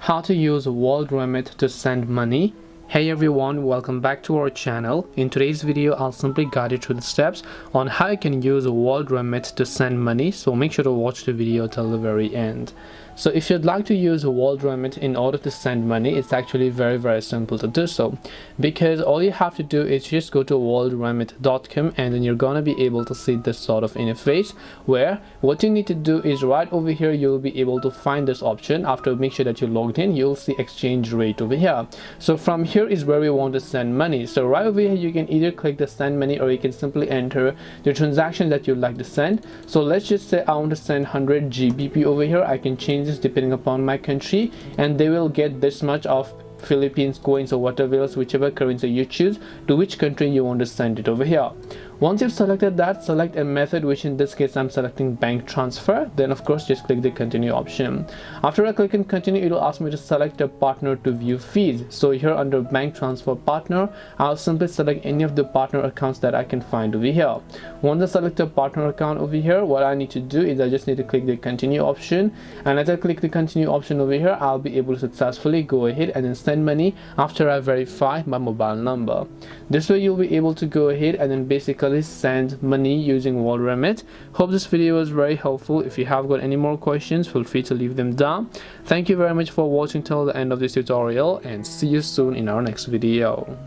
How to use WorldRemit to send money. Hey everyone, welcome back to our channel. In today's video, I'll simply guide you through the steps on how you can use WorldRemit to send money, so make sure to watch the video till the very end. So if you'd like to use WorldRemit in order to send money, it's actually very simple to do so, because all you have to do is just go to worldremit.com and then you're gonna be able to see this sort of interface, where what you need to do is right over here you'll be able to find this option. After make sure that you're logged in, you'll see exchange rate over here. So from here is where we want to send money. So right over here you can either click the send money, or you can simply enter the transaction that you'd like to send. So let's just say I want to send 100 GBP over here. I can change this depending upon my country, and they will get this much of Philippines coins or whatever else, whichever currency you choose, to which country you want to send it over here. Once you've selected that, select a method, which in this case I'm selecting bank transfer. Then of course just click the continue option. After I click on continue, it will ask me to select a partner to view fees. So here under bank transfer partner, I'll simply select any of the partner accounts that I can find over here. Once I select a partner account over here, what I need to do is I just need to click the continue option, and as I click the continue option over here, I'll be able to successfully go ahead and then send money after I verify my mobile number. This way you'll be able to go ahead and then basically send money using WorldRemit. Hope this video was very helpful. If you have got any more questions, feel free to leave them down. Thank you very much for watching till the end of this tutorial, and see you soon in our next video.